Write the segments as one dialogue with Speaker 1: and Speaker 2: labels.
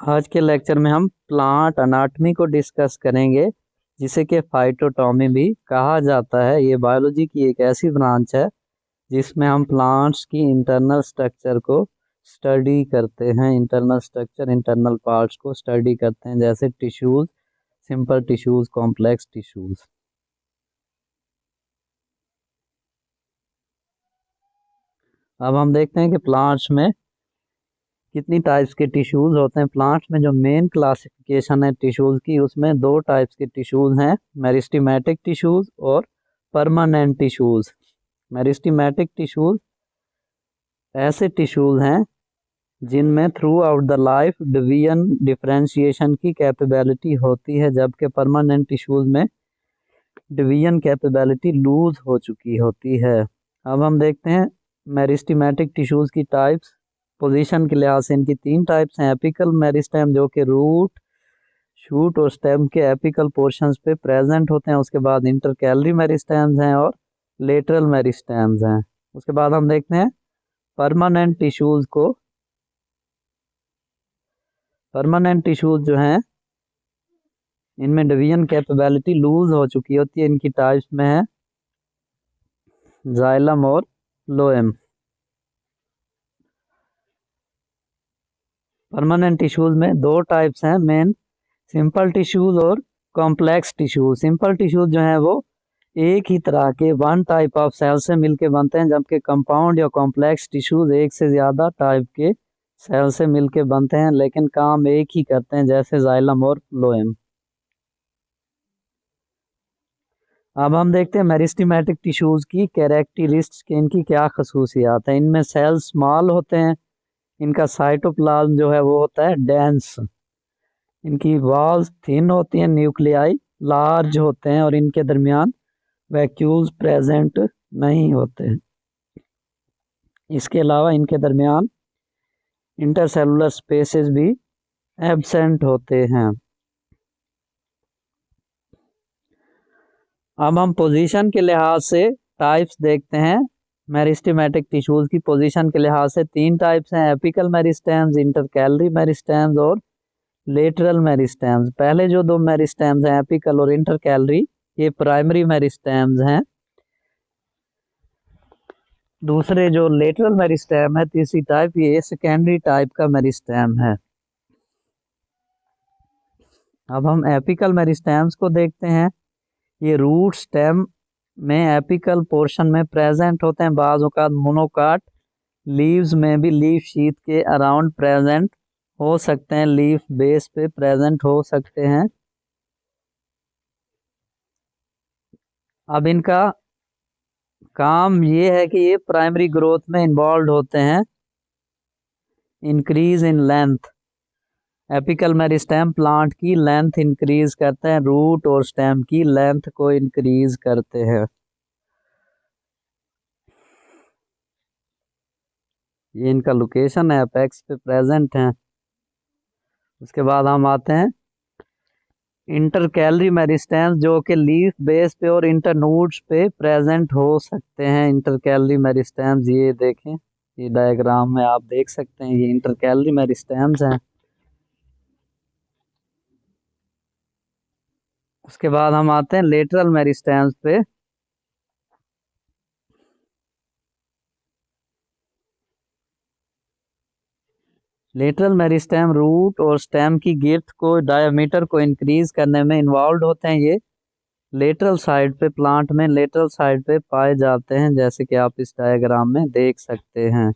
Speaker 1: आज के लेक्चर में हम प्लांट अनाटमी को डिस्कस करेंगे, जिसे कि फाइटोटॉमी भी कहा जाता है। ये बायोलॉजी की एक ऐसी ब्रांच है जिसमें हम प्लांट्स की इंटरनल स्ट्रक्चर को स्टडी करते हैं। इंटरनल स्ट्रक्चर, इंटरनल पार्ट्स को स्टडी करते हैं, जैसे tissues, simple tissues, complex tissues. अब हम देखते हैं कि प्लांट्स में कितनी टाइप्स के टिश्यूज होते हैं। प्लांट्स में जो मेन क्लासिफिकेशन है टिश्यूज की, उसमें दो टाइप्स के टिश्यूज हैं, मेरिस्टेमेटिक टिश्यूज और परमानेंट टिश्यूज। मेरिस्टेमेटिक टिश्यूज ऐसे टिश्यूज हैं जिनमें through out the life division differentiation की कैपेबिलिटी होती है, जबकि परमानेंट टिश्यूज में डिवीजन कैपेबिलिटी लूज हो चुकी होती है। अब हम देखते हैं मेरिस्टेमेटिक टिश्यूज की टाइप्स। पोजीशन के लिहाज से इनकी तीन टाइप्स हैं। एपिकल मेरिस्टेम, जो कि रूट, शूट और स्टेम के एपिकल पोर्शंस पे प्रेजेंट होते हैं। उसके बाद इंटरकैलरी मेरिस्टेम्स हैं और लेटरल मेरिस्टेम्स हैं। उसके बाद हम देखते हैं परमानेंट टिश्यूज को। परमानेंट टिश्यूज जो हैं, इनमें डिवीजन कैपेबिलिटी लूज हो चुकी होती है। इनकी टाइप्स में है जाइलम और फ्लोएम। परमानेंट टिश्यूज में दो टाइप्स हैं मेन, सिंपल टिश्यूज और कॉम्प्लेक्स टिश्यूज। सिंपल टिश्यूज जो हैं वो एक ही तरह के वन टाइप ऑफ सेल से मिलके बनते हैं, जबकि कंपाउंड या कॉम्प्लेक्स टिश्यूज एक से ज़्यादा टाइप के सेल से मिलके बनते हैं, लेकिन काम एक ही करते हैं, जैसे जाइलम और फ्लोएम। अब हम देखते हैं मेरिस्टेमेटिक टिश्यूज की कैरेक्टरिस्टिक्स के, इनकी क्या खसूसियात हैं। इनमें सेल्स स्मॉल होते हैं, इनका साइटोप्लाज्म जो है वो होता है डेंस, इनकी वॉल्स थिन होती हैं, न्यूक्लियाई लार्ज होते हैं और इनके दरमियान वैक्यूल्स प्रेजेंट नहीं होते। इसके अलावा इनके दरमियान इंटरसेलुलर स्पेसेस भी एब्सेंट होते हैं। अब हम पोजीशन के लिहाज से टाइप्स देखते हैं। मेरिस्टेमेटिक टिश्यूज की पोजीशन के लिहाज से तीन टाइप्स हैं, एपिकल मेरिस्टेम्स, इंटरकैलरी मेरिस्टेम्स और लेटरल मेरिस्टेम्स। पहले जो दो मेरिस्टेम्स हैं, एपिकल और इंटरकैलरी, ये प्राइमरी मेरिस्टेम्स हैं। दूसरे जो लेटरल मेरिस्टेम है, तीसरी टाइप, ये सेकेंडरी टाइप का मेरिस्टेम है। अब हम एपिकल मेरिस्टेम्स को देखते हैं। ये रूट स्टेम में एपिकल पोर्शन में प्रेजेंट होते हैं, बाज़ औक़ात मोनोकाट लीव्स में भी लीफ शीथ के अराउंड प्रेजेंट हो सकते हैं, लीफ बेस पे प्रेजेंट हो सकते हैं। अब इनका काम ये है कि ये प्राइमरी ग्रोथ में इन्वॉल्व होते हैं, increase in length. Apical meristem plant की लेंथ इंक्रीज करते हैं, रूट और स्टेम की लेंथ को इंक्रीज करते हैं। ये इनका लोकेशन है, अपेक्स पे प्रेजेंट हैं। उसके बाद हम आते हैं इंटरकैलरी मेरिस्टेम्स, जो कि लीफ बेस पे और इंटरनूड्स पे प्रेजेंट हो सकते हैं। इंटरकैलरी मेरिस्टेम्स, ये देखें, ये डायग्राम में आप देख सकते हैं, ये इंटरकैलरी मेरिस्टेम्स हैं। उसके बाद हम आते हैं लेटरल मेरिस्टेम्स पे। लेटरल मेरिस्टेम रूट और स्टेम की गिर्थ को, डायमीटर को इंक्रीज करने में इन्वॉल्व होते हैं। ये लेटरल साइड पे, प्लांट में लेटरल साइड पे पाए जाते हैं, जैसे कि आप इस डायग्राम में देख सकते हैं।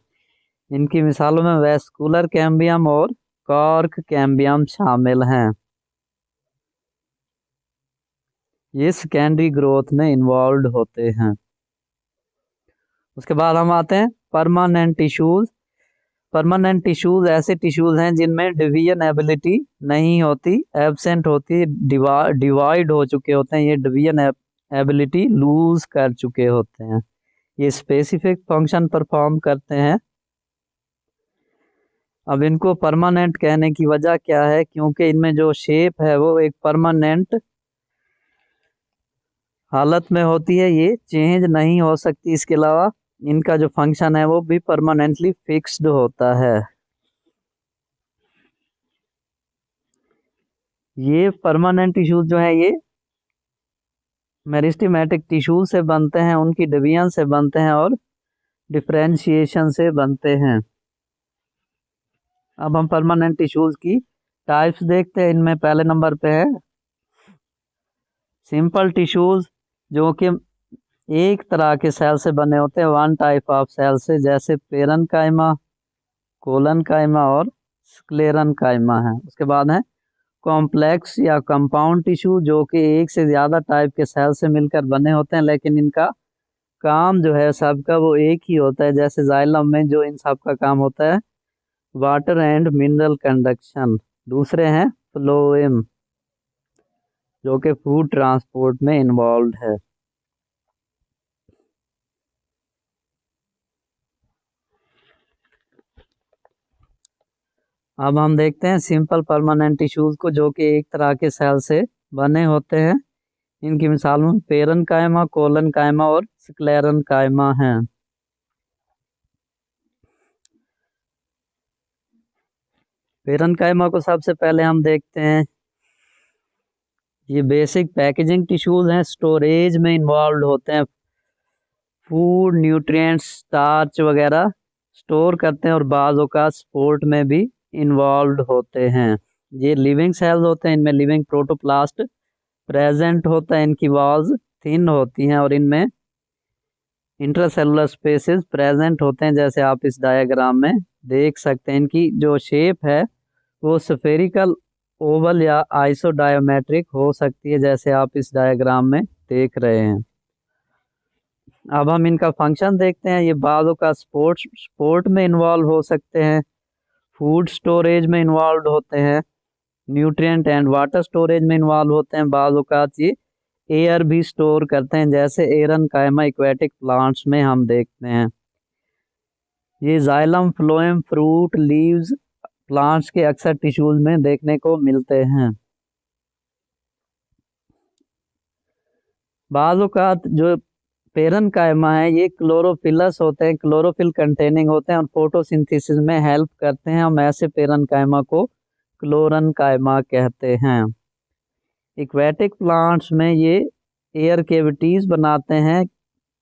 Speaker 1: इनकी मिसालों में वेस्कुलर कैम्बियम और कॉर्क कैम्बियम शामिल हैं। ये सेकेंडरी ग्रोथ में इन्वॉल्व होते हैं। उसके बाद हम आते हैं परमानेंट टिश्यूज। परमानेंट टिश्यूज ऐसे टिश्यूज हैं जिनमें डिवीजन एबिलिटी नहीं होती, एब्सेंट होती, डिवाइड हो चुके होते हैं। ये डिवीजन एबिलिटी लूज कर चुके होते हैं। ये स्पेसिफिक फंक्शन परफॉर्म करते हैं। अब इनको परमानेंट कहने की वजह क्या है, क्योंकि इनमें जो शेप है वो एक परमानेंट हालत में होती है, ये चेंज नहीं हो सकती। इसके अलावा इनका जो फंक्शन है वो भी परमानेंटली फिक्स्ड होता है। ये परमानेंट टिश्यूज जो है ये मेरिस्टेमेटिक टिश्यूज से बनते हैं, उनकी डिवीजन से बनते हैं और डिफरेंशिएशन से बनते हैं। अब हम परमानेंट टिश्यूज की टाइप्स देखते हैं। इनमें पहले नंबर पे है सिंपल टिश्यूज, जो कि एक तरह के सेल से बने होते हैं, वन टाइप ऑफ सेल से, जैसे पेरेन्काइमा, कोलनकाइमा और स्क्लेरनकाइमा है। उसके बाद है कॉम्प्लेक्स या कंपाउंड टिश्यू, जो कि एक से ज़्यादा टाइप के सेल से मिलकर बने होते हैं, लेकिन इनका काम जो है सबका वो एक ही होता है। जैसे जाइलम में जो इन सब का काम होता है वाटर एंड मिनरल कंडक्शन। दूसरे हैं फ्लोएम, जो कि फूड ट्रांसपोर्ट में इन्वॉल्व है। अब हम देखते हैं सिंपल परमानेंट टिश्यूज को, जो कि एक तरह के सेल से बने होते हैं। इनकी मिसाल में पेरेन्काइमा, कोलनकाइमा और स्क्लेरनकाइमा हैं। पेरेन्काइमा को सबसे पहले हम देखते हैं। ये बेसिक पैकेजिंग टिश्यूज हैं, स्टोरेज में इन्वॉल्व होते हैं, फूड, न्यूट्रिएंट्स, स्टार्च वगैरह स्टोर करते हैं और बाज़ औक़ात सपोर्ट में भी इन्वॉल्व होते हैं। ये लिविंग सेल्स होते हैं, इनमें लिविंग प्रोटोप्लास्ट प्रेजेंट होता है, इनकी वॉल्स थिन होती हैं और इनमें इंट्रासेलुलर स्पेसेस प्रेजेंट होते हैं, जैसे आप इस डायग्राम में देख सकते हैं। इनकी जो शेप है वो स्फेरिकल, ओवल या आइसोडायोमेट्रिक हो सकती है, जैसे आप इस डायग्राम में देख रहे हैं। अब हम इनका फंक्शन देखते हैं। ये बाज़ों का स्पोर्ट में इन्वॉल्व हो सकते हैं, फूड स्टोरेज में इन्वॉल्व होते हैं, न्यूट्रिएंट एंड वाटर स्टोरेज में इन्वॉल्व होते हैं, बाज़ों का ये एयर भी स्टोर करते हैं, जैसे एरनकाइमा एक्वेटिक प्लांट्स में हम देखते हैं। ये xylem, phloem, fruit, leaves plants के अक्सर टिश्यूज में देखने को मिलते हैं। बाज़ों का जो पेरेन्काइमा है ये क्लोरोफिलस होते हैं, क्लोरोफिल कंटेनिंग होते हैं और फोटोसिंथेसिस में हेल्प करते हैं। हम ऐसे पेरेन्काइमा को क्लोरनकाइमा कहते हैं। एक्वेटिक प्लांट्स में ये एयर केविटीज बनाते हैं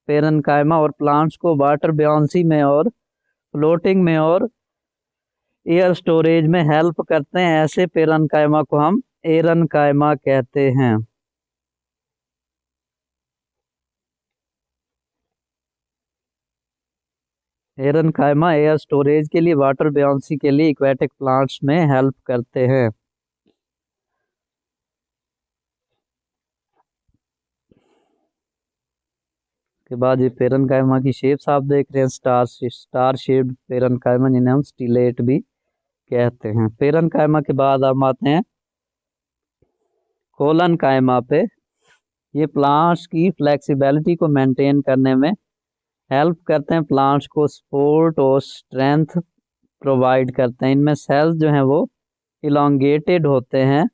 Speaker 1: पेरेन्काइमा, और प्लांट्स को वाटर ब्यांसी में और फ्लोटिंग में और एयर स्टोरेज में हेल्प करते हैं। ऐसे पेरेन्काइमा को हम एरनकाइमा कहते हैं। एरनकाइमा एयर स्टोरेज के लिए, वाटर ब्यांसी के लिए एक्वेटिक प्लांट्स में हेल्प करते हैं। के बाद ये पेरेन्काइमा की शेप्स आप देख रहे हैं, स्टार शेप्ड पेरेन्काइमा, जिन्हें हम स्टिलेट भी कहते हैं। पेरेन्काइमा के बाद हम आते हैं कोलनकाइमा पे। ये प्लांट्स की फ्लेक्सिबिलिटी को मेंटेन करने में हेल्प करते हैं, प्लांट्स को सपोर्ट और स्ट्रेंथ प्रोवाइड करते हैं। इनमें सेल्स जो हैं वो इलोंगेटेड होते हैं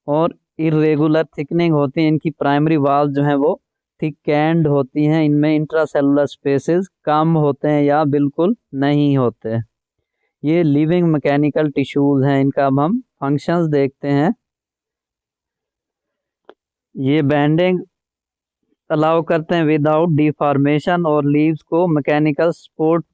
Speaker 1: और इरेगुलर थिकनिंग होती है। इनकी प्राइमरी वॉल जो है वो थिकेंड होती हैं। इनमें इंट्रासेलुलर स्पेसेस कम होते हैं या बिल्कुल नहीं होते। ये लिविंग मैकेनिकल टिश्यूज हैं। इनका अब हम फंक्शंस देखते हैं। ये बेंडिंग अलाउ करते हैं विदाउट डिफॉर्मेशन और लीव्स को मैकेनिकल सपोर्ट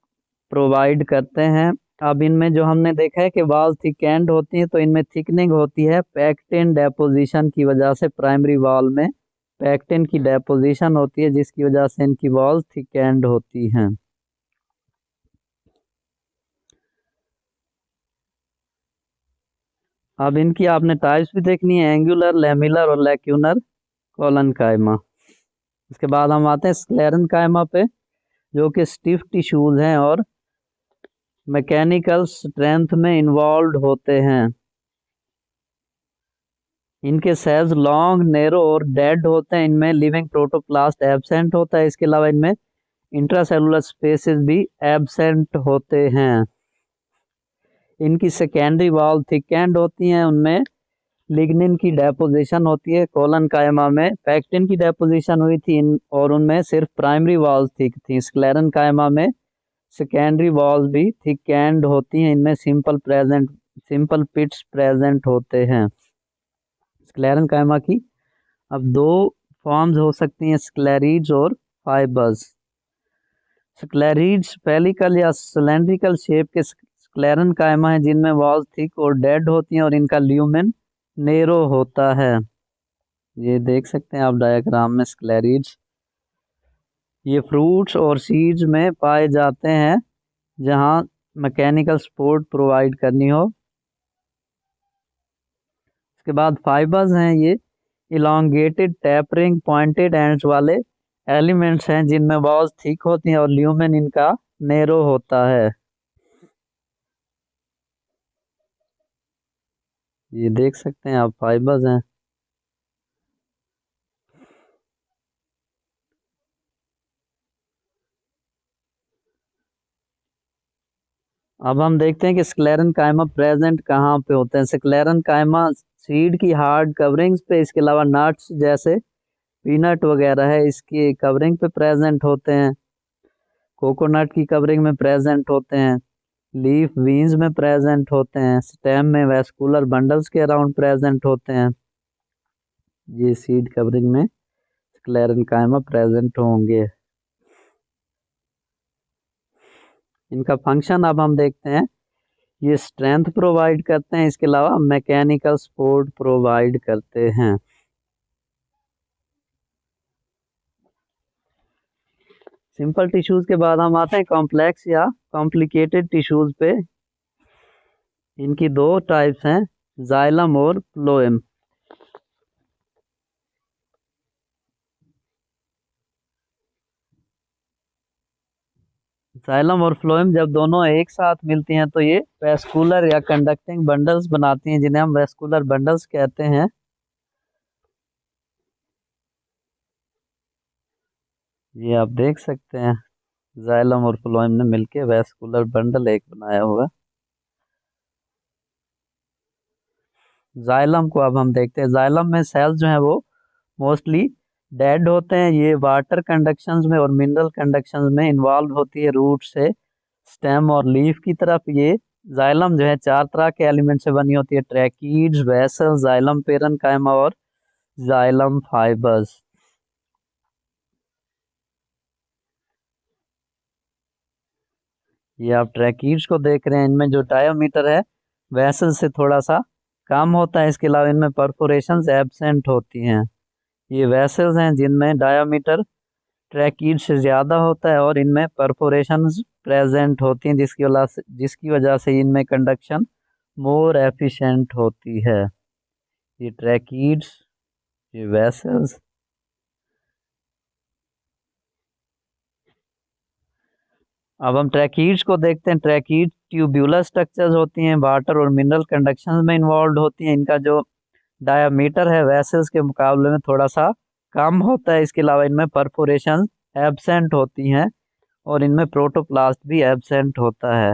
Speaker 1: प्रोवाइड करते हैं। अब इनमें जो हमने देखा है कि वॉल थिकेंड होती है, तो इनमें थिकनिंग होती है पैक्टिन डेपोजिशन की वजह से। प्राइमरी वॉल में पैक्टिन की डेपोजिशन होती है, जिसकी वजह से इनकी वॉल थिकेंड होती हैं। अब इनकी आपने टाइप्स भी देखनी है, एंगुलर, लैमिलर और लैक्यूनर कोलनकाइमा। इसके बाद हम आते हैं स्क्लेरनकाइमा पे, जो कि स्टिफ टिश्यूज हैं और मैकेनिकल स्ट्रेंथ में इन्वॉल्व होते हैं। इनके सेल्स लॉन्ग, नैरो और डेड होते हैं। इनमें लिविंग प्रोटोप्लास्ट एब्सेंट होता है। इसके अलावा इनमें इंट्रासेलुलर स्पेसेस भी एब्सेंट होते हैं। इनकी सेकेंडरी वॉल थिकेंड होती हैं, उनमें लिग्निन की डेपोजिशन होती है। कोलनकाइमा में पैक्टिन की डेपोजिशन हुई थी और उनमें सिर्फ प्राइमरी वॉल्स थिक थी। स्क्लेरनकाइमा में सेकेंडरी वॉल्स भी थिकेंड होती हैं। इनमें सिंपल पिट्स प्रेजेंट होते हैं। स्क्लेरन कायमा की अब दो फॉर्म्स हो सकती हैं, स्क्लेरीज और फाइबर्स। स्क्लेरीज पेलिकल या सिलेंड्रिकल शेप के स्क्लेरन कायमा है जिनमें वॉल्स थिक और डेड होती हैं और इनका ल्यूमेन नेरो होता है। ये देख सकते हैं आप डायग्राम में स्क्लेरीज। ये फ्रूट्स और सीड्स में पाए जाते हैं जहां मैकेनिकल सपोर्ट प्रोवाइड करनी हो। इसके बाद फाइबर्स हैं, ये इलोंगेटेड टैपरिंग पॉइंटेड एंड्स वाले एलिमेंट्स हैं जिनमें वॉल्स थिक होती हैं और ल्यूमेन इनका नेरो होता है। ये देख सकते हैं आप फाइबर्स हैं। अब हम देखते हैं कि स्क्लेरन कायमा प्रेजेंट कहाँ पे होते हैं। स्क्लेरन कायमा सीड की हार्ड कवरिंग्स पे, इसके अलावा नट्स जैसे पीनट वगैरह है इसकी कवरिंग पे प्रेजेंट होते हैं। कोकोनट की कवरिंग में प्रेजेंट होते हैं। लीफ वीन्स में प्रेजेंट होते हैं। स्टेम में वेस्कुलर बंडल्स के अराउंड प्रेजेंट होते हैं। ये सीड कवरिंग में स्क्लेरन कायमा प्रेजेंट होंगे। इनका फंक्शन अब हम देखते हैं। ये स्ट्रेंथ प्रोवाइड करते हैं, इसके अलावा मैकेनिकल सपोर्ट प्रोवाइड करते हैं। सिंपल टिश्यूज के बाद हम आते हैं कॉम्प्लेक्स या कॉम्प्लिकेटेड टिश्यूज पे। इनकी दो टाइप्स हैं, जाइलम और फ्लोएम। जाइलम और फ्लोएम जब दोनों एक साथ मिलती हैं तो ये वेस्कुलर या कंडक्टिंग बंडल्स बनाती हैं जिन्हें हम वेस्कुलर बंडल्स कहते हैं। ये आप देख सकते हैं जाइलम और फ्लोएम ने मिलके वेस्कुलर बंडल एक बनाया हुआ। जाइलम को अब हम देखते हैं। जाइलम में सेल्स जो हैं वो मोस्टली डेड होते हैं। ये वाटर कंडक्शंस में और मिनरल कंडक्शंस में इन्वॉल्व होती है रूट से स्टेम और लीफ की तरफ। ये जाइलम जो है चार तरह के एलिमेंट से बनी होती है, ट्रैकीड्स, वेसल्स, जाइलम पेरेन्काइमा और जाइलम फाइबर्स। ये आप ट्रैकीड्स को देख रहे हैं, इनमें जो डायमीटर है वेसल से थोड़ा सा कम होता है। इसके अलावा इनमें परफोरेशंस एब्सेंट होती हैं। ये वेसल्स हैं जिनमें डायमीटर ट्रैकीड से ज़्यादा होता है और इनमें परफोरेशंस प्रेजेंट होती हैं जिसकी वजह से इनमें कंडक्शन मोर एफिशिएंट होती है। ये ट्रैकीड्स, ये वेसल्स। अब हम ट्रैकीड्स को देखते हैं। ट्रैकीड ट्यूब्यूलर स्ट्रक्चर्स होती हैं, वाटर और मिनरल कंडक्शन में इन्वॉल्व होती हैं। इनका जो डायामीटर है वेसल्स के मुकाबले में थोड़ा सा कम होता है। इसके अलावा इनमें परफोरेशन एब्सेंट होती हैं और इनमें प्रोटोप्लास्ट भी एब्सेंट होता है।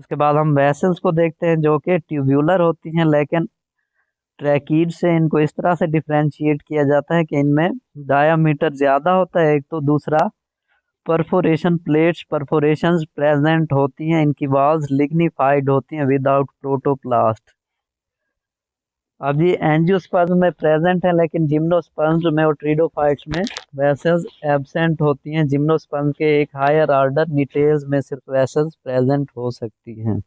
Speaker 1: उसके बाद हम वेसल्स को देखते हैं जो कि ट्यूब्यूलर होती हैं, लेकिन ट्रैकीड से इनको इस तरह से डिफ्रेंशिएट किया जाता है कि इनमें डायामीटर ज़्यादा होता है एक, तो दूसरा परफोरेशंस प्रेजेंट होती हैं। इनकी वॉल्स लिग्निफाइड होती हैं विदाउट प्रोटोप्लास्ट। अब ये एंजियोस्पर्म में प्रेजेंट है, लेकिन जिम्नोस्पर्म्स में और ट्रिडोफाइट्स में वेसल्स एब्सेंट होती हैं। जिम्नोस्पर्म के एक हायर ऑर्डर निटेल्स में सिर्फ वेसल्स प्रेजेंट हो सकती हैं।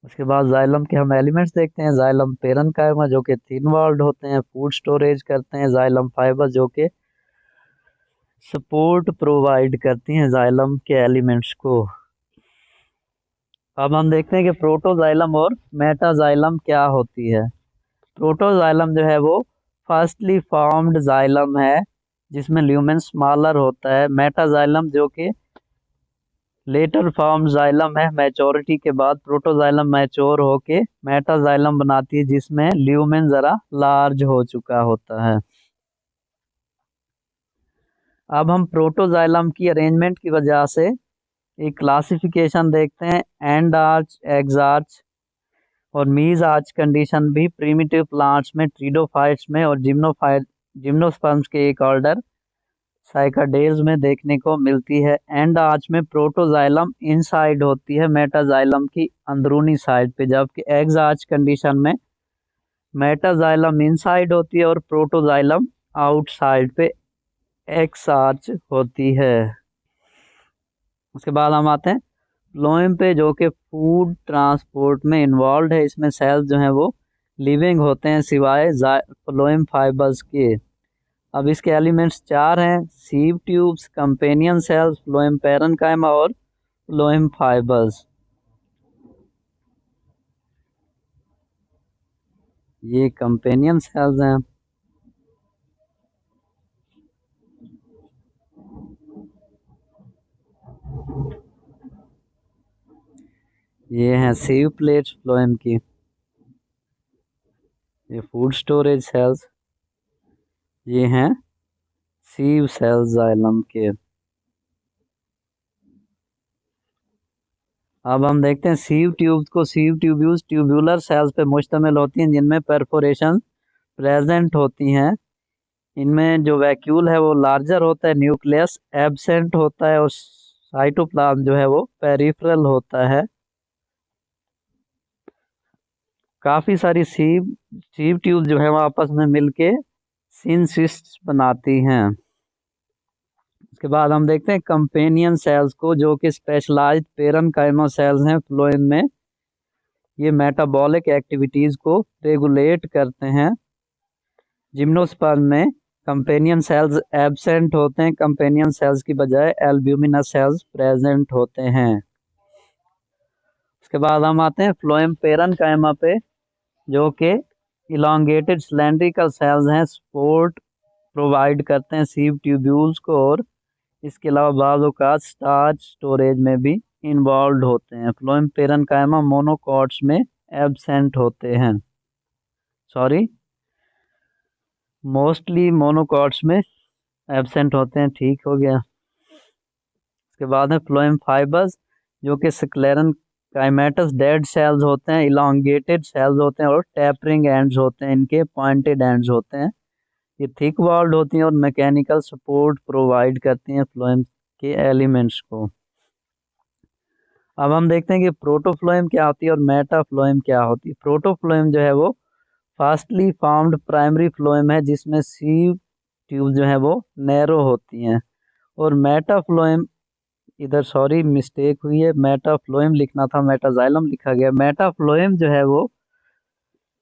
Speaker 1: उसके बाद जाइलम के हम एलिमेंट्स देखते हैं। जाइलम पेरेन्काइमा जो कि थिन वॉल्ड होते हैं, फूड स्टोरेज करते हैं। जाइलम फाइबर जो कि सपोर्ट प्रोवाइड करती हैं जाइलम के एलिमेंट्स को। अब हम देखते हैं कि प्रोटोजाइलम और मेटाजाइलम क्या होती है। प्रोटोजाइलम जो है वो फर्स्टली फॉर्म्ड जाइलम है जिसमें ल्यूमेन स्मॉलर होता है। मेटाजाइलम जो कि लेटर फॉर्म जाइलम है, मैच्योरिटी के बाद प्रोटोजाइलम मैच्योर होके मेटाजाइलम बनाती है जिसमें ल्यूमेन जरा लार्ज हो चुका होता है। अब हम प्रोटोजाइलम की अरेंजमेंट की वजह से एक क्लासिफिकेशन देखते हैं। एंड आर्च, एग्जार्च और मीज आर्च कंडीशन भी प्रीमिटिव प्लांट्स में, ट्रिडोफाइट्स में और जिम्नोस्पर्म्स के एक ऑर्डर साइकाडेज में देखने को मिलती है। एंड आर्च में प्रोटोजाइलम इनसाइड होती है मेटाजाइलम की अंदरूनी साइड पे, जबकि एग्ज आर्च कंडीशन में मेटाजाइलम इनसाइड होती है और प्रोटोजाइलम आउटसाइड पे एक्स आर्च होती है। उसके बाद हम आते हैं फ्लोएम पे, जो कि फूड ट्रांसपोर्ट में इन्वॉल्व है। इसमें सेल्स जो हैं वो लिविंग होते हैं सिवाय फ्लोएम फाइबर्स के। अब इसके एलिमेंट्स चार हैं: sieve tubes, companion cells, phloem parenchyma और फ्लोएम फाइबर्स। ये कंपेनियन सेल्स हैं। ये हैं सीव प्लेट्स फ्लोएम की। ये फूड स्टोरेज सेल्स। ये हैं सीव सेल्स जाइलम के। अब हम देखते हैं सीव ट्यूब्स को। सीव ट्यूब्यूल्स ट्यूबुलर सेल्स पे मुश्तमिल होती हैं जिनमें परफोरेशन प्रेजेंट होती हैं। इनमें जो वैक्यूल है वो लार्जर होता है, न्यूक्लियस एब्सेंट होता है और साइटोप्लाज्म जो है वो पेरिफेरल होता है। काफी सारी सीव ट्यूब जो है वो आपस में मिलके सिंसिस्ट बनाती हैं। उसके बाद हम देखते हैं कंपेनियन सेल्स को, जो कि स्पेशलाइज्ड पेरेन्काइमा सेल्स हैं फ्लोएम में। ये मेटाबॉलिक एक्टिविटीज को रेगुलेट करते हैं। जिम्नोस्पर्म में कंपेनियन सेल्स एब्सेंट होते हैं। कंपेनियन सेल्स की बजाय एल्ब्यूमिनस सेल्स प्रेजेंट होते हैं। उसके बाद हम आते हैं फ्लोएम पेरेन्काइमा पे, जो कि इलांगेटेड सिलेंड्रिकल सेल्स हैं, सपोर्ट प्रोवाइड करते हैं सीव ट्यूब्यूल्स को और इसके अलावा बाज़ औक़ात स्टार्च स्टोरेज में भी इन्वॉल्व होते हैं। फ्लोएम पेरेन्काइमा मोनोकॉट्स में एब्सेंट होते हैं। सॉरी, मोस्टली मोनोकॉट्स में एब्सेंट होते हैं। ठीक हो गया। उसके बाद में फ्लोएम फाइबर्स, जो कि स्क्लेरन काइमेटस डेड सेल्स होते हैं, इलांगेटेड सेल्स होते हैं और टैपरिंग एंड्स होते हैं। इनके पॉइंटेड एंड्स होते हैं। ये थिक वॉल्ड होती हैं और मैकेनिकल सपोर्ट प्रोवाइड करती हैं फ्लोएम के एलिमेंट्स को। अब हम देखते हैं कि प्रोटोफ्लोएम क्या होती है और मेटाफ्लोएम क्या होती है। प्रोटोफ्लोएम जो है वो फास्टली फॉर्म्ड प्राइमरी फ्लोएम है जिसमें सीव ट्यूब जो है वो नैरो होती हैं। और मेटाफ्लोएम, इधर सॉरी मिस्टेक हुई है, मेटाफ्लोएम लिखना था, मेटाजाइलम लिखा गया। मेटाफ्लोएम जो है वो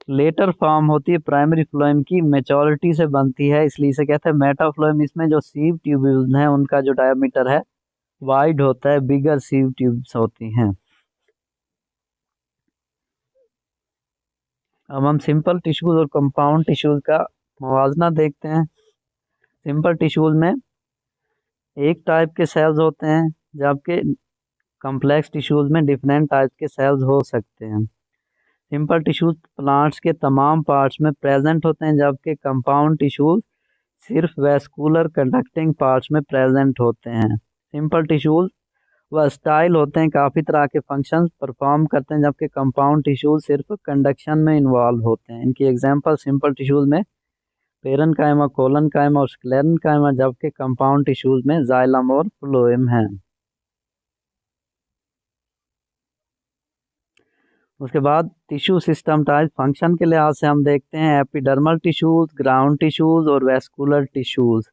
Speaker 1: लेटर फॉर्म होती है प्राइमरी फ्लोएम की, मेचोरिटी से बनती है, इसलिए इसे कहते हैं मेटाफ्लोएम। इसमें जो सीव ट्यूब्यूल्स हैं उनका जो डायमीटर है वाइड होता है, बिगर सीव ट्यूब्स होती हैं। अब हम सिंपल टिश्यूज और कंपाउंड टिश्यूज का मुवाजना देखते हैं। सिंपल टिश्यूज में एक टाइप के सेल्स होते हैं, जबकि कॉम्प्लेक्स टिश्यूज में डिफरेंट टाइप के सेल्स हो सकते हैं। सिंपल टिश्यूज प्लांट्स के तमाम पार्ट्स में प्रेजेंट होते हैं, जबकि कंपाउंड टिश्यूज सिर्फ वैस्कुलर कंडक्टिंग पार्ट्स में प्रेजेंट होते हैं। सिंपल टिश्यूज वह स्टाइल होते हैं, काफ़ी तरह के फंक्शंस परफॉर्म करते हैं, जबकि कंपाउंड टिश्यूज सिर्फ कंडक्शन में इन्वॉल्व होते हैं। इनकी एग्जांपल सिंपल टिश्यूज में पेरेन्काइमा, कोलनकाइमा और स्क्लेरेन्काइमा, जबकि कंपाउंड टिश्यूज में जाइलम और फ्लोएम हैं। उसके बाद टिश्यू सिस्टम टाइप फंक्शन के लिहाज से हम देखते हैं एपिडर्मल टिश्यूज, ग्राउंड टिश्यूज और वेस्कुलर टिश्यूज।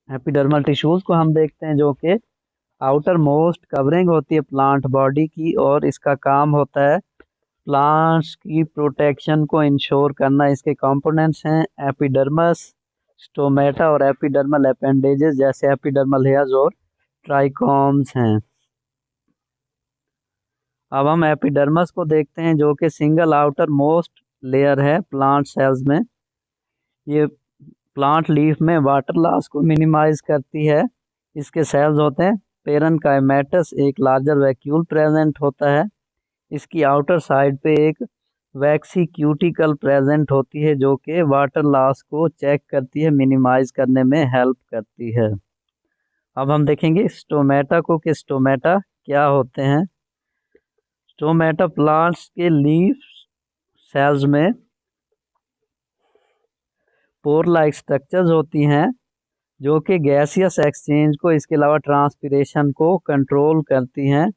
Speaker 1: एपिडर्मल टिश्यूज को हम देखते हैं, जो कि आउटर मोस्ट कवरिंग होती है प्लांट बॉडी की और इसका काम होता है प्लांट्स की प्रोटेक्शन को इंश्योर करना। इसके कंपोनेंट्स हैं एपिडर्मस, स्टोमेटा और एपिडर्मल अपेंडेजेस जैसे एपिडर्मल हेयर्स और ट्राइकोम्स हैं। अब हम एपिडर्मस को देखते हैं, जो कि सिंगल आउटर मोस्ट लेयर है प्लांट सेल्स में। ये प्लांट लीफ में वाटर लॉस को मिनिमाइज करती है। इसके सेल्स होते हैं पेरेन्काइमेटस, एक लार्जर वैक्यूल प्रेजेंट होता है। इसकी आउटर साइड पे एक वैक्सी क्यूटिकल प्रेजेंट होती है, जो कि वाटर लॉस को चेक करती है, मिनिमाइज करने में हेल्प करती है। अब हम देखेंगे स्टोमेटा को कि स्टोमेटा क्या होते हैं। स्टोमेटा प्लांट्स के लीफ सेल्स में पोर लाइक स्ट्रक्चर्स होती हैं जो कि गैसियस एक्सचेंज को, इसके अलावा ट्रांसपिरेशन को कंट्रोल करती हैं।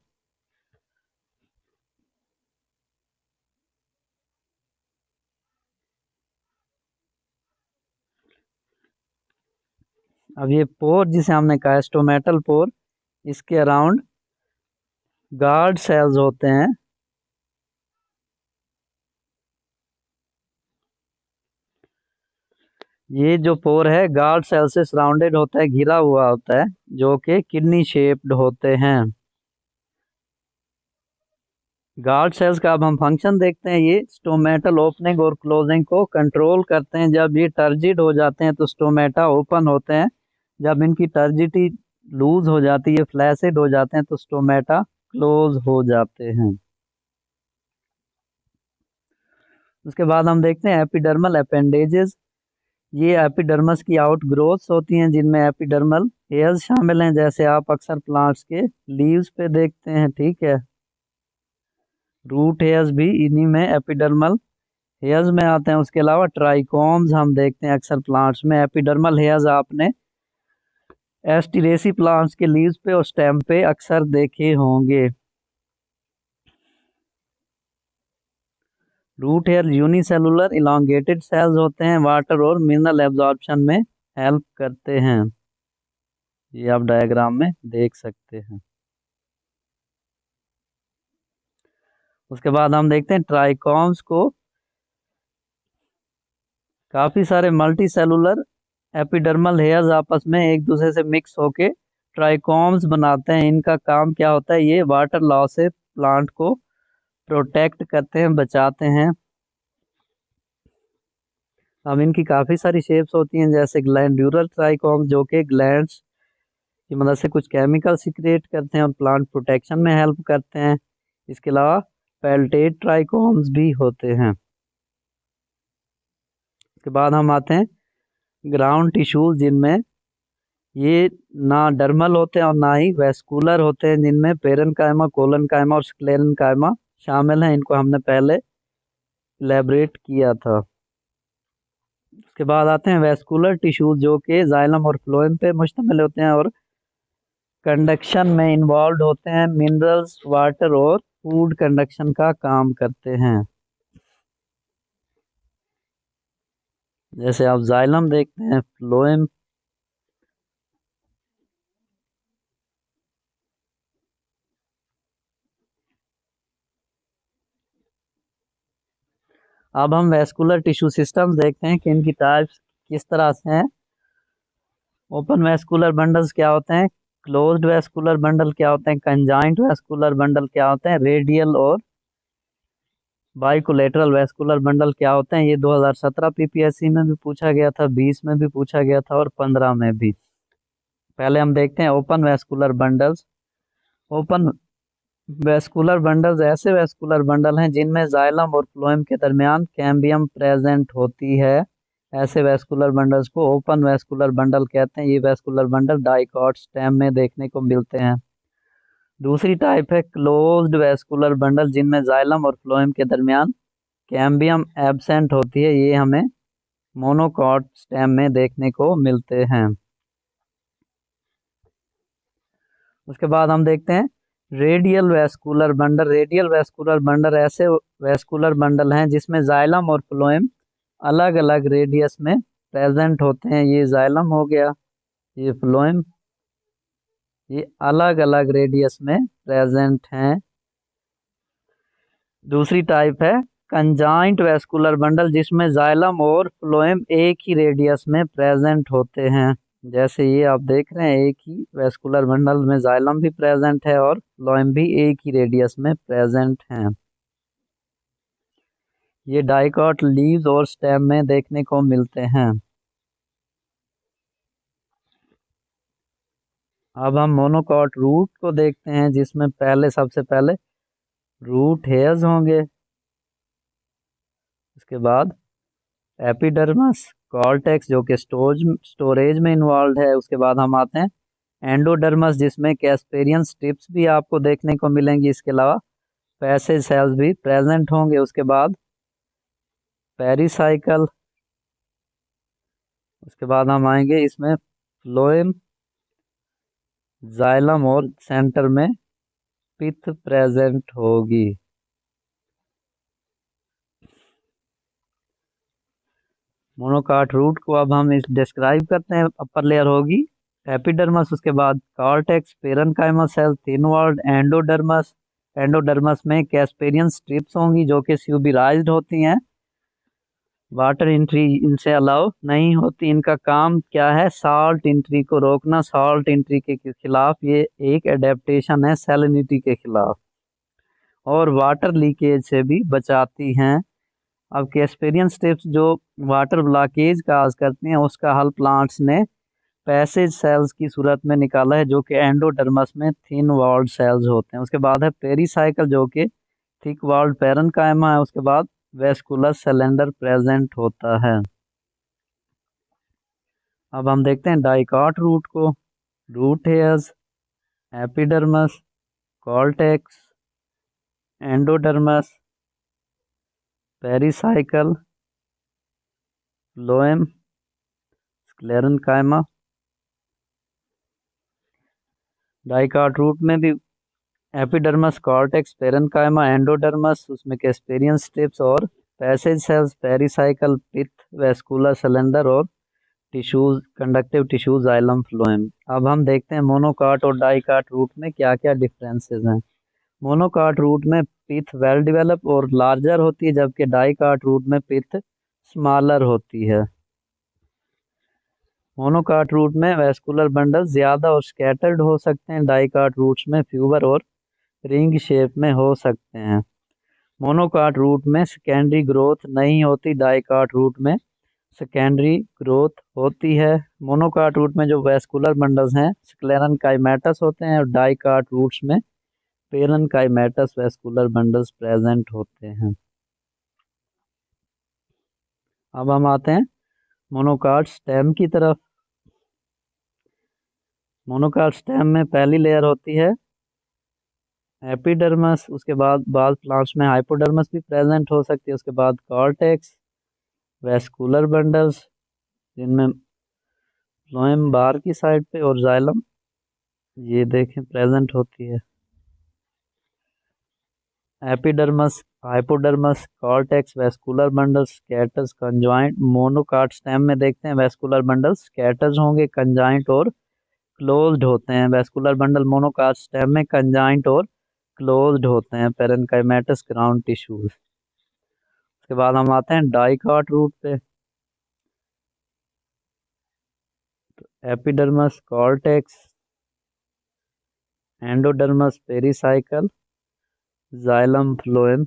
Speaker 1: अब ये पोर जिसे हमने कहा स्टोमेटल पोर, इसके अराउंड गार्ड सेल्स होते हैं। ये जो पोर है गार्ड सेल से सराउंडेड होता है, घिरा हुआ होता है, जो कि किडनी शेप्ड होते हैं। गार्ड सेल्स का अब हम फंक्शन देखते हैं। ये स्टोमेटल ओपनिंग और क्लोजिंग को कंट्रोल करते हैं। जब ये टर्जिड हो जाते हैं तो स्टोमेटा ओपन होते हैं। जब इनकी टर्जिडिटी लूज हो जाती है, फ्लैसिड हो जाते हैं, तो स्टोमेटा क्लोज हो जाते हैं। उसके बाद हम देखते हैं एपिडर्मल अपेंडेजेस। ये एपिडर्मस की आउटग्रोथ्स होती हैं जिनमें एपिडर्मल हेयर्स शामिल हैं, जैसे आप अक्सर प्लांट्स के लीव्स पे देखते हैं। ठीक है, रूट हेयर्स भी इन्हीं में एपिडर्मल हेयर्स में आते हैं। उसके अलावा ट्राइकोम्स हम देखते हैं अक्सर प्लांट्स में। एपिडर्मल हेयर्स आपने एस्टिरेसी प्लांट्स के लीव्स पे और स्टेम पे अक्सर देखे होंगे। Root hair unicellular elongated cells होते हैं, वाटर और मिनरल एब्जॉर्प्शन में हेल्प करते हैं। ये आप डायग्राम में देख सकते हैं। उसके बाद हम देखते हैं ट्राइकोम्स को। काफी सारे मल्टी सेलुलर एपिडर्मल हेयर्स आपस में एक दूसरे से मिक्स होके ट्राइकोम्स बनाते हैं। इनका काम क्या होता है, ये वाटर लॉस से प्लांट को प्रोटेक्ट करते हैं, बचाते हैं। अब इनकी काफी सारी शेप्स होती हैं, जैसे ग्लैंड्यूलर ट्राइकोम जो कि ग्लैंड्स की मदद से कुछ केमिकल सिक्रेट करते हैं और प्लांट प्रोटेक्शन में हेल्प करते हैं। इसके अलावा पेल्टेड ट्राइकोम्स भी होते हैं। उसके बाद हम आते हैं ग्राउंड टिश्यूज, जिनमें ये ना डर्मल होते हैं और ना ही वेस्कुलर होते हैं, जिनमें पेरेन्काइमा, कोलनकाइमा और स्क्लेरेन्काइमा शामिल हैं। इनको हमने पहले इलेबरेट किया था। उसके बाद आते हैं वेस्कुलर टिश्यूज जो कि जाइलम और फ्लोएम पे मुश्तमिल होते हैं और कंडक्शन में इन्वॉल्व होते हैं। मिनरल्स, वाटर और फूड कंडक्शन का काम करते हैं। जैसे आप जाइलम देखते हैं, फ्लोएम। अब हम वेस्कुलर टिश्यू सिस्टम्स देखते हैं कि इनकी टाइप्स किस तरह से हैं। ओपन वेस्कुलर बंडल्स क्या होते हैं, क्लोज्ड वेस्कुलर बंडल क्या होते हैं, कंजाइंट वेस्कुलर बंडल क्या होते हैं, रेडियल और बाइकोलेटरल वेस्कुलर बंडल क्या होते हैं। ये 2017 पीपीएससी में भी पूछा गया था, 20 में भी पूछा गया था और 15 में भी। पहले हम देखते हैं open vascular bundles. Open vascular bundles ऐसे वेस्कुलर बंडल हैं जिनमें जाइलम और फ्लोएम के दरमियान कैम्बियम प्रेजेंट होती है। ऐसे वेस्कुलर बंडल्स को ओपन वेस्कुलर बंडल कहते हैं। ये वेस्कुलर बंडल डाइकॉट स्टेम में देखने को मिलते हैं। दूसरी टाइप है क्लोज्ड वेस्कुलर बंडल, जिनमें जाइलम और फ्लोएम के दरमियान कैम्बियम एब्सेंट होती है। ये हमें मोनोकॉट स्टेम में देखने को मिलते हैं। उसके बाद हम देखते हैं radial vascular bundle. Radial vascular bundle ऐसे वेस्कुलर बंडल हैं जिसमें जाइलम और फ्लोएम अलग अलग रेडियस में प्रेजेंट होते हैं। ये जाइलम हो गया, ये फ्लोएम, ये अलग अलग रेडियस में प्रेजेंट हैं। दूसरी टाइप है कंजाइंट वेस्कुलर बंडल, जिसमें जाइलम और फ्लोएम एक ही रेडियस में प्रेजेंट होते हैं। जैसे ये आप देख रहे हैं, एक ही वेस्कुलर बंडल में जाइलम भी प्रेजेंट है और फ्लोएम भी एक ही रेडियस में प्रेजेंट हैं। ये डाइकॉट लीव्स और स्टेम में देखने को मिलते हैं। अब हम मोनोकॉट रूट को देखते हैं, जिसमें पहले सबसे पहले रूट हेयर्स होंगे। उसके बाद एपिडर्मस, कॉर्टेक्स जो कि स्टोरेज में इन्वॉल्व है। उसके बाद हम आते हैं एंडोडर्मस, जिसमें कैस्पेरियन स्ट्रिप्स भी आपको देखने को मिलेंगी। इसके अलावा पैसेज सेल्स भी प्रेजेंट होंगे। उसके बाद पेरिसाइकल, उसके बाद हम आएंगे इसमें फ्लोएम, जाइलम और सेंटर में पिथ प्रेजेंट होगी। मोनोकाट रूट को अब हम इस डिस्क्राइब करते हैं। अपर लेयर होगी एपिडर्मस, उसके बाद cortex, parenchyma cell, thin walled endodermis. Endodermis में कैस्पेरियन स्ट्रिप्स होंगी जो कि ट्यूबराइज्ड होती हैं। वाटर एंट्री इनसे अलाउ नहीं होती। इनका काम क्या है? साल्ट एंट्री को रोकना। साल्ट एंट्री के खिलाफ ये एक एडेप्टेशन है, सैलिनिटी के खिलाफ, और वाटर लीकेज से भी बचाती हैं। अब कैस्पेरियन स्ट्रिप्स जो वाटर ब्लॉकेज काज करती हैं, उसका हल प्लांट्स ने पैसेज सेल्स की सूरत में निकाला है, जो कि एंडोडर्मस में थिन वॉल्ड सेल्स होते हैं। उसके बाद है पेरीसाइकिल, जो कि थिक वॉल्ड पेरेन्काइमा है। उसके बाद वेस्कुलर सिलेंडर प्रेजेंट होता है। अब हम देखते हैं डाइकॉट रूट को। Root hairs, epidermis, cortex, endodermis, pericycle, phloem, sclerenchyma. Dicot root में भी एपिडर्मस, कॉर्टेक्स, पेरेन्काइमा, एंडोडर्मस, उसमें कैस्पेरियन स्ट्रिप्स और passage cells, pericycle, pith, vascular cylinder और tissues, conductive tissues, xylem, phloem. अब हम देखते हैं मोनोकाट और डाइकाट रूट में क्या क्या डिफरेंसेस हैं। मोनोकाट रूट में पिथ वेल डेवलप और लार्जर होती है, जबकि डाइकाट रूट में पिथ स्मॉलर होती है। मोनोकाट रूट में वेस्कुलर बंडल ज्यादा और स्कैटर्ड हो सकते हैं। डाइकाट रूट्स में फ्यूवर और रिंग शेप में हो सकते हैं। मोनोकाट रूट में सेकेंडरी ग्रोथ नहीं होती। डाइकाट रूट में सेकेंडरी ग्रोथ होती है। मोनोकाट रूट में जो वेस्कुलर बंडल्स हैं स्क्लेरन काइमेटस होते हैं, और डाइकाट रूट्स में पेलन काइमेटस वेस्कुलर बंडल्स प्रेजेंट होते हैं। अब हम आते हैं मोनोकाट स्टेम की तरफ। मोनोकाट स्टेम में पहली लेयर होती है एपिडर्मस, उसके बाद प्लांट्स में हाइपोडर्मस भी प्रेजेंट हो सकती है। उसके बाद कॉर्टेक्स, वेस्कुलर बंडल्स जिनमें फ्लोएम बाहर की साइड पे और जाइलम ये देखें प्रेजेंट होती है। Epidermis, hypodermis, cortex, vascular bundles, scatters, conjoint. Monocot stem में देखते हैं वेस्कुलर बंडल्स स्कैटर्स होंगे, कंजाइंट और क्लोज्ड होते हैं। वेस्कुलर बंडल मोनोकाट स्टेम में कंजाइंट और क्लोज्ड होते हैं। Parenchymatous ground tissues. उसके बाद हम आते हैं डाइकॉट रूट पे। Epidermis, cortex, endodermis, pericycle, xylem, phloem.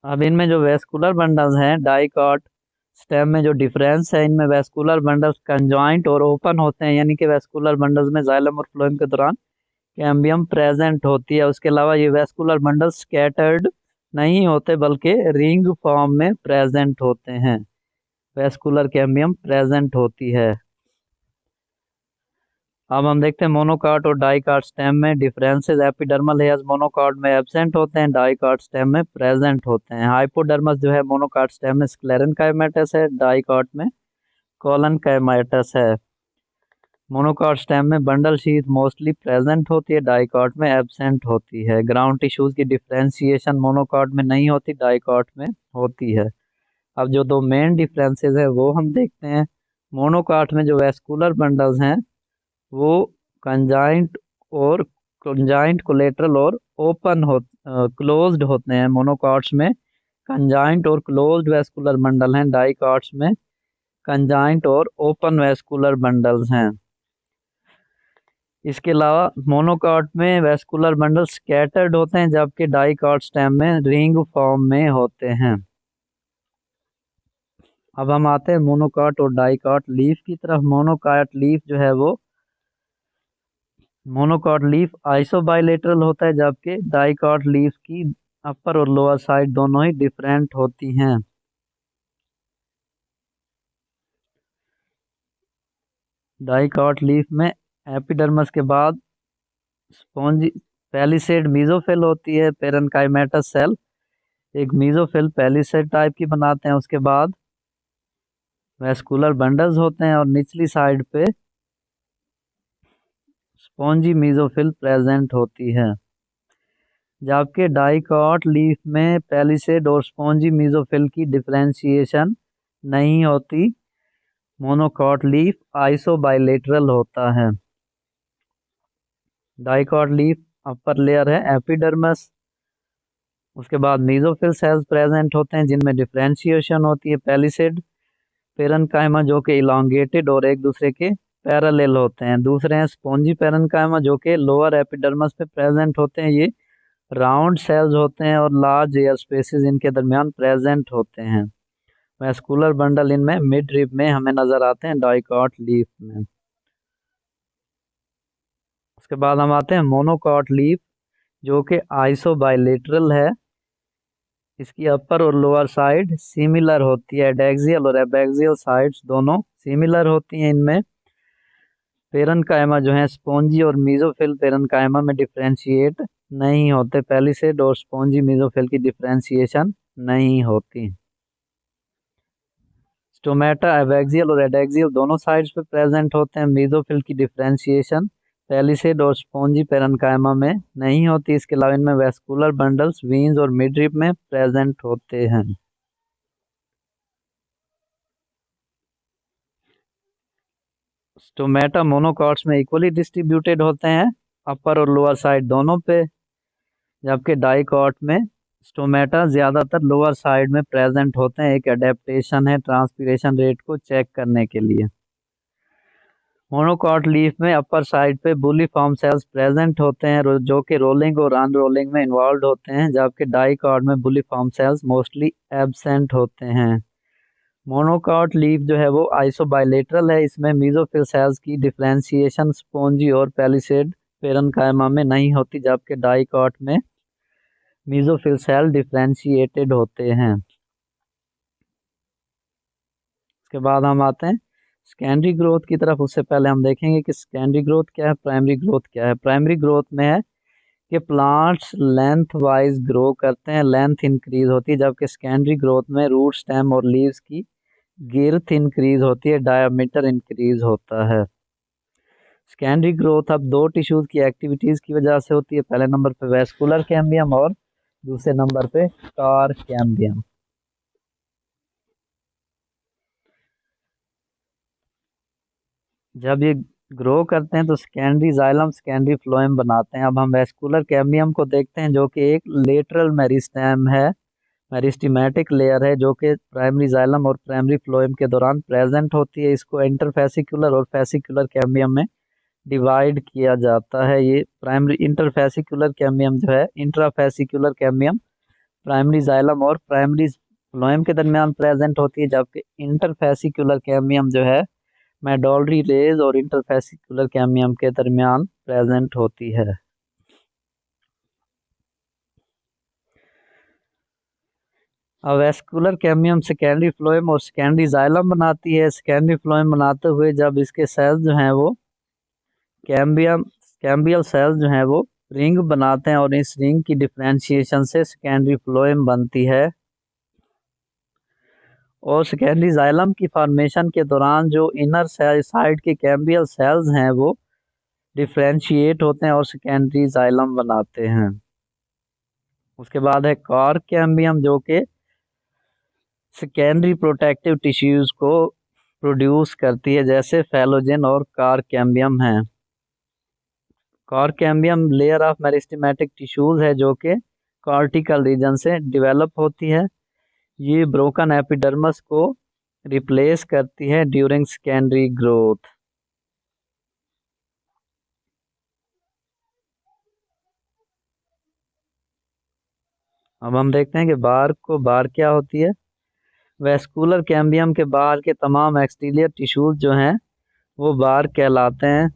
Speaker 1: अब इनमें जो वेस्कुलर बंडल्स हैं डाइकॉट स्टेम में, जो डिफरेंस है इनमें, वेस्कुलर बंडल्स कंजॉइंट और ओपन होते हैं, यानी कि वेस्कुलर बंडल्स में जाइलम और फ्लोएम के दौरान कैम्बियम प्रेजेंट होती है। उसके अलावा ये वेस्कुलर बंडल्स स्कैटर्ड नहीं होते, बल्कि रिंग फॉर्म में प्रेजेंट होते हैं। वेस्कुलर कैम्बियम प्रेजेंट होती है। अब हम देखते हैं मोनोकाट और डाइकाट स्टेम में डिफरेंसेस। एपिडर्मल हेयर्स मोनोकाट में एब्सेंट होते हैं, डाइकाट स्टेम में प्रेजेंट होते हैं। हाइपोडर्मस जो है मोनोकाट स्टेम में स्क्लेरन काइमेटस है, डाइकाट में कॉलन काइमेटस है। मोनोकाट स्टेम में बंडल शीथ मोस्टली प्रेजेंट होती है, डाइकाट में एब्सेंट होती है। ग्राउंड टिश्यूज की डिफ्रेंसिएशन मोनोकाट में नहीं होती, डाइकाट में होती है। अब जो दो मेन डिफरेंसेस है वो हम देखते हैं। मोनोकाट में जो वेस्कुलर बंडल्स हैं वो कंजाइंट और कंजाइंट कोलेटरल और ओपन हो क्लोज्ड होते हैं। मोनोकॉट्स में कंजाइंट और क्लोज्ड वेस्कुलर बंडल हैं, डाइकॉट्स में कंजाइंट और ओपन वेस्कुलर बंडल्स हैं। इसके अलावा मोनोकॉट में वेस्कुलर बंडल स्कैटर्ड होते हैं, जबकि डाइकॉट स्टेम में रिंग फॉर्म में होते हैं। अब हम आते हैं मोनोकॉट और डाइकॉट लीफ की तरफ। मोनोकॉट लीफ जो है वो मोनोकॉट लीफ आइसोबाइलेटरल होता है, जबकि डाइकॉट लीफ की अपर और लोअर साइड दोनों ही डिफरेंट होती हैं। डाइकॉट लीफ में एपिडर्मस के बाद स्पॉन्जी पैलिसेड मीजोफिल होती है, पेरेन्काइमेटस सेल एक मीजोफिल पैलिसेड टाइप की बनाते हैं। उसके बाद वेस्कुलर बंडल्स होते हैं और निचली साइड पे स्पॉन्जी मीजोफिल प्रेजेंट होती है। जबकि डाइकॉट लीफ में पैलिसेड और स्पॉन्जी मीजोफिल की डिफरेंशिएशन नहीं होती। मोनोकॉट लीफ आइसोबाइलेटरल होता है। डाइकॉट लीफ अपर लेयर है एपिडर्मस। उसके बाद मीजोफिल सेल्स प्रेजेंट होते हैं जिनमें डिफरेंशिएशन होती है। पैलिसेड पेरेन्काइमा जो कि इलांगेटेड और एक दूसरे के पैरेलल होते हैं। दूसरे हैं स्पॉन्जी पेरेन्काइमा जो कि लोअर एपिडर्मस पे प्रेजेंट होते हैं। ये राउंड सेल्स होते हैं और लार्ज एयर स्पेसेस इनके दरमियान प्रेजेंट होते हैं। वेस्कुलर बंडल इनमें मिड रिब में हमें नजर आते हैं डाइकॉट लीफ में। उसके बाद हम आते हैं मोनोकॉट लीफ जो कि आइसोबाइलेटरल है। इसकी अपर और लोअर साइड सिमिलर होती है। एडेक्सियल और एबैक्सियल साइड्स दोनों सिमिलर होती हैं। इनमें पेरेन्काइमा जो है स्पॉन्जी और मीजोफिल पेरेन्काइमा में डिफरेंशिएट नहीं होते। पैलिसेड और स्पॉन्जी मीजोफिल की डिफरेंशिएशन नहीं होती। स्टोमेटा एबैक्सियल और एडेक्सियल दोनों साइड्स पे प्रेजेंट होते हैं। मीजोफिल की डिफरेंशिएशन पैलिसेड और स्पॉन्जी पेरेन्काइमा में नहीं होती। इसके अलावा इनमें वेस्कुलर बंडल्स वीन्स और मिडरिप में प्रेजेंट होते हैं। स्टोमेटा मोनोकॉट्स में इक्वली डिस्ट्रीब्यूटेड होते हैं अपर और लोअर साइड दोनों पे। जबकि डाइकॉट में स्टोमेटा ज्यादातर लोअर साइड में प्रेजेंट होते हैं। एक एडेप्टेशन है ट्रांसपीरेशन रेट को चेक करने के लिए। मोनोकॉट लीफ में अपर साइड पे बुलीफॉर्म सेल्स प्रेजेंट होते हैं जो कि रोलिंग और अनरोलिंग में इन्वॉल्व होते हैं। जबकि डाइकॉट में बुलीफॉर्म सेल्स मोस्टली एब्सेंट होते हैं। मोनोकॉट लीफ जो है वो आइसोबाइलेटरल है। इसमें मीजोफिल सेल्स की डिफरेंशिएशन स्पॉन्जी और पैलिसेड पेरेन्काइमा में नहीं होती। जबकि डाइकॉट में मीजोफिल सेल डिफरेंशिएटेड होते हैं। उसके बाद हम आते हैं सेकेंडरी ग्रोथ की तरफ। उससे पहले हम देखेंगे कि सेकेंडरी ग्रोथ क्या है, प्राइमरी ग्रोथ क्या है। प्राइमरी ग्रोथ में है कि प्लांट्स लेंथ वाइज ग्रो करते हैं, लेंथ इंक्रीज होती है। जबकि सेकेंडरी ग्रोथ में रूट स्टेम और लीव्स की गिर्थ इंक्रीज होती है, डायमीटर इंक्रीज होता है। सेकेंडरी ग्रोथ अब दो टिश्यूज की एक्टिविटीज की वजह से होती है। पहले नंबर पे वेस्कुलर कैम्बियम और दूसरे नंबर पे कार कैम्बियम। जब ये ग्रो करते हैं तो सेकेंडरी जाइलम सेकेंडरी फ्लोएम बनाते हैं। अब हम वेस्कुलर कैम्बियम को देखते हैं जो कि एक लेटरल मेरिस्टेम है, मेरिस्टेमेटिक लेयर है जो कि प्राइमरी जाइलम और प्राइमरी फ्लोएम के दौरान प्रेजेंट होती है। इसको इंटरफेसिकुलर और फेसिकुलर कैम्बियम में डिवाइड किया जाता है। ये प्राइमरी इंटरफेसिकुलर कैम्बियम जो है, इंट्राफेसिकुलर कैम्बियम प्राइमरी जाइलम और प्राइमरी फ्लोएम के दरमियान प्रेजेंट होती है। जबकि इंटरफेसिकुलर कैम्बियम जो है मेडोलरी रेज और इंटरफेसिकुलर कैम्बियम के दरमियान प्रेजेंट होती है। अब वेस्कुलर कैम्बियम सेकेंडरी फ्लोएम और सेकेंडरी जाइलम बनाती है। सेकेंडरी फ्लोएम बनाते हुए जब इसके सेल्स जो हैं वो कैम्बियम कैम्बियल सेल्स जो हैं वो रिंग बनाते हैं और इस रिंग की डिफरेंशिएशन से सेकेंडरी फ्लोएम बनती है। और सेकेंडरी जाइलम की फॉर्मेशन के दौरान जो इनर साइड के कैम्बियल सेल्स हैं वो डिफरेंशिएट होते हैं और सेकेंडरी जाइलम बनाते हैं। उसके बाद है कॉर कैम्बियम जो कि सेकेंडरी प्रोटेक्टिव टिश्यूज को प्रोड्यूस करती है, जैसे फैलोजेन और कार कैम्बियम है। Car cambium layer of meristematic tissues है जो कि कॉर्टिकल रीजन से डेवलप होती है। ये ब्रोकन एपिडर्मस को रिप्लेस करती है ड्यूरिंग सेकेंडरी ग्रोथ। अब हम देखते हैं कि बार क्या होती है। वेस्कुलर कैम्बियम के बाहर के तमाम एक्सटीरियर टिश्यूज जो हैं वो बार कहलाते हैं।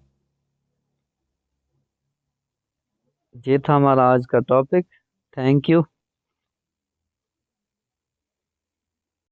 Speaker 1: ये था हमारा आज का टॉपिक। Thank you.